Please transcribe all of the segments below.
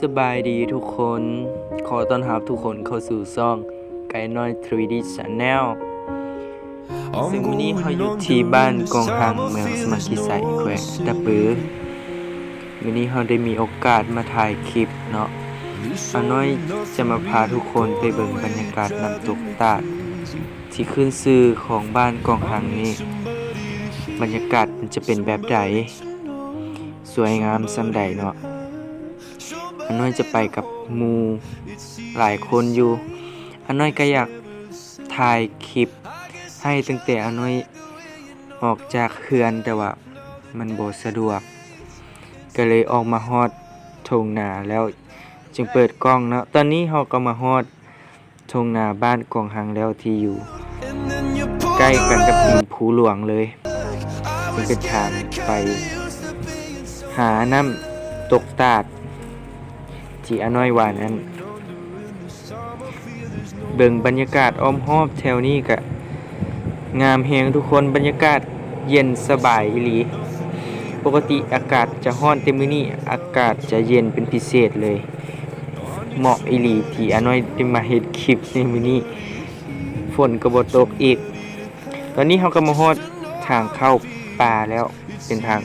สบายดีทุกคน ขอต้อนรับทุกคนเข้าสู่ช่องไก่น้อย 3D Channel ซึ่งวันนี้เขาอยู่ที่บ้านกองหังเมืองสมัครกิไสแขวงตะปือวันนี้เขาได้มีโอกาสมาถ่ายคลิปเนาะอาน้อยจะมาพาทุกคนไปเบิ่งบรรยากาศน้ำตกตาดที่ขึ้นชื่อของบ้านกองหังนี้บรรยากาศมันจะเป็นแบบใดสวยงามส่ำใดเนาะอาน้อยจะไปกับหมู่หลายคนอยู่อาน้อยก็อยากถ่ายคลิปให้ตั้งแต่อาน้อยออกจากเฮือนแต่ว่ามันบ่สะดวกก็เลยออกมาฮอดทุ่งนาแล้วจึงเปิดกล้องเนาะตอนนี้เราก็มาฮอดทุ่งนาบ้านกองหังแล้วที่อยู่ใกล้กันกับดินภูหลวงเลยมันเป็นทางไปหาน้ำตกตาดที่อาน้อยว่านั้นเบิ่งบรรยากาศอ้อมรอบแถวนี้ก็งามแฮงทุกคนบรรยากาศเย็นสบายอีหลีปกติอากาศจะร้อนแต่มื้อนี้อากาศจะเย็นเป็นพิเศษเลยเหมาะอีหลีที่อาน้อยได้มาเฮ็ดคลิปในมื้อนี้ฝนก็บ่ตกอีกตอนนี้เราก็มาฮอดทางเข้าป่าแล้วเป็นทา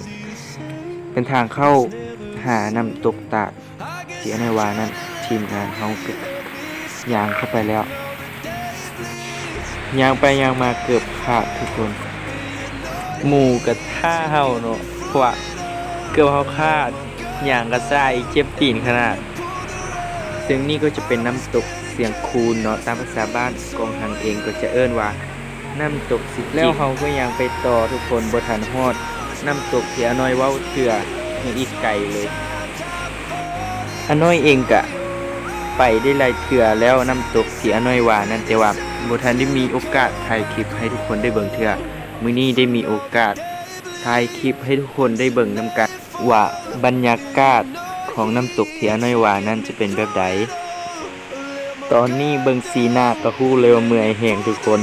งเข้าหาน้ำตกตาดที่อาน้อยว่านั้นทีมงานเขาก็ย่างเข้าไปแล้วย่างไปย่างมาเกือบขาดทุกคนหมู่กับท่าเฮาเนาะเพราะว่าเกือบเฮาขาดย่างกระซ่ายเจ็บตีนขนาดซึ่งนี่ก็จะเป็นน้ำตกเสียงคูนเนาะตามภาษาบ้านกองหังเองก็จะเอิ้นว่าน้ำตกสิแล้วเฮาก็ย่างไปต่อทุกคนบ่ทันฮอดน้ำตกที่อาน้อยเว้าเถื่อยังอีกไกลเลยอาน้อยเองก็ไปได้หลายเถื่อแล้วน้ำตกที่อาน้อยว่านั่นแต่ว่าบ่ทันได้มีโอกาสถ่ายคลิปให้ทุกคนได้เบิ่งเถื่อมื้อนี้ได้มีโอกาสถ่ายคลิปให้ทุกคนได้เบิ่งนํกันว่าบรรยากาศของน้ำตกที่อาน้อยว่านั้นจะเป็นแบบใดตอนนี้เบิ่งสีหน้าก็ฮู้เลยว่าเมื่อยแฮงทุกคน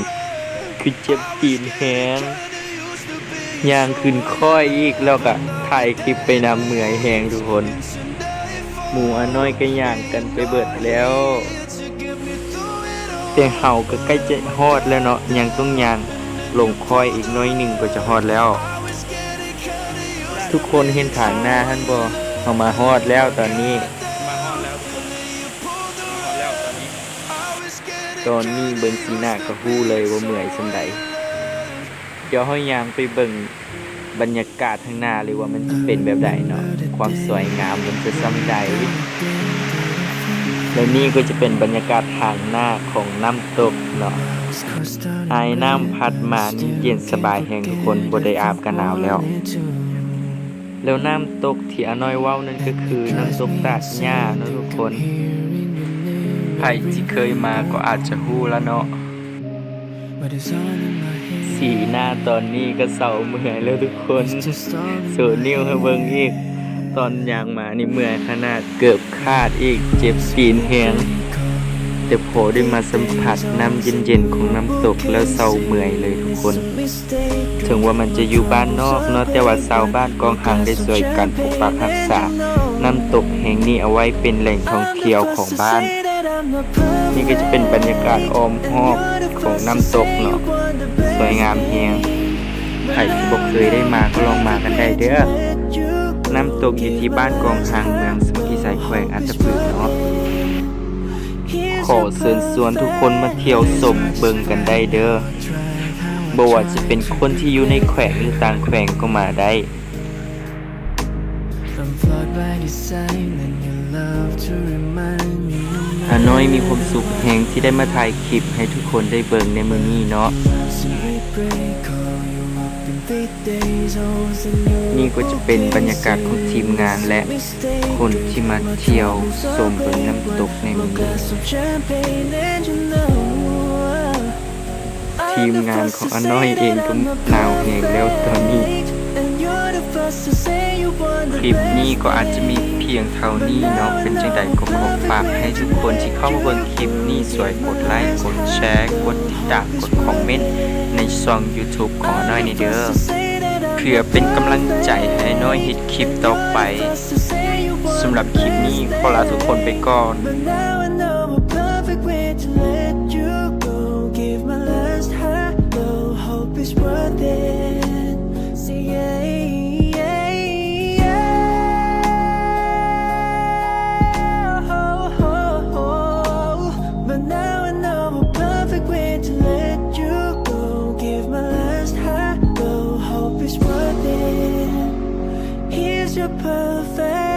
คือเจ็บตีนแฮงย่างขึ้นค่อยอีกแล้วก็ถ่ายคลิปไปนำเมื่อยแฮงทุกคนหมู่อาน้อยก็ย่างกันไปเบิดแล้วแต่เฮาก็ใกล้จะฮอดแล้วเนาะยังต้องย่างลงค่อยอีกน้อยหนึ่งก็จะฮอดแล้วทุกคนเห็นฐานหน้าท่านบ่เฮามาฮอดแล้วตอนนี้เบิ่งสีหน้าก็ฮู้เลยว่าเมื่อยส่ำใดเดี๋ยวเฮาย่างไปเบิ่งบรรยากาศข้างหน้าเลยว่ามันเป็นแบบใดเนาะความสวยงามมันจะส่ำใดและนี่ก็จะเป็นบรรยากาศทางหน้าของน้ำตกเนาะไอน้ำพัดมานี่เย็นสบายแห่งทุกคนบ่ได้อาบกันหนาวแล้วน้ำตกที่อาน้อยเว้านั่นก็คือน้ำตกตาดหญ้าเนาะทุกคนใครที่เคยมาก็อาจจะฮู้แล้วเนาะสีหน้าตอนนี้ก็เศร้าเมื่อยแล้วทุกคนสูนิ้วให้เบิ่งอีกตอนย่างมานี่เมื่อยขนาดเกือบขาดอีกเจ็บตีนแฮงแต่พอได้มาสัมผัสน้ำเย็นๆของน้ำตกแล้วเศร้าเมื่อยเลยทุกคนถึงว่ามันจะอยู่บ้านนอกเนาะแต่ว่าชาวบ้านกองหังได้ช่วยกันปกปักรักษาน้ำตกแห่งนี้เอาไว้เป็นแหล่งท่องเที่ยวของบ้านนี่ก็จะเป็นบรรยากาศอ้อมรอบของน้ำตกเนาะสวยงามแฮงใครที่บ่เคยได้มาก็ลองมากันได้เด้อน้ำตกอยู่ที่บ้านกองหังเมืองสมุทรสาครแขวงอัตตปือเนาะขอเชิญชวนทุกคนมาเที่ยวชมเบิ่งกันได้เด้อบ่ว่าจะเป็นคนที่อยู่ในแขวงหรือต่างแขวงก็มาได้อาน้อยมีความสุขแฮงที่ได้มาถ่ายคลิปให้ทุกคนได้เบิ่งในมื้อนี้เนาะนี่ก็จะเป็นบรรยากาศของทีมงานและคนที่มาเที่ยวชมเบิ่งน้ำตกในมื้อนี้ทีมงานของอาน้อยเองก็หนาวแฮงแล้วตอนนี้คลิปนี้ก็อาจจะมีเพียงเท่านี้เนาะเป็นจังใดก็ขอฝากให้ทุกคนที่เข้ามาเบิ่งคลิปนี้ช่วยกดไลค์กดแชร์กดติดตามกดคอมเมนต์ในช่อง YouTube ของอาน้อยนี่เด้อเพื่อเป็นกำลังใจให้อาน้อยเฮ็ดคลิปต่อไป สำหรับคลิปนี้ขอลาทุกคนไปก่อน But now I know a perfect way to let you go. Give my last hello, hope it's worth it. Say yeah, yeah, yeah. Oh, oh, oh. But now I know a perfect way to let you go. Give my last hello, hope it's worth it. Here's your perfect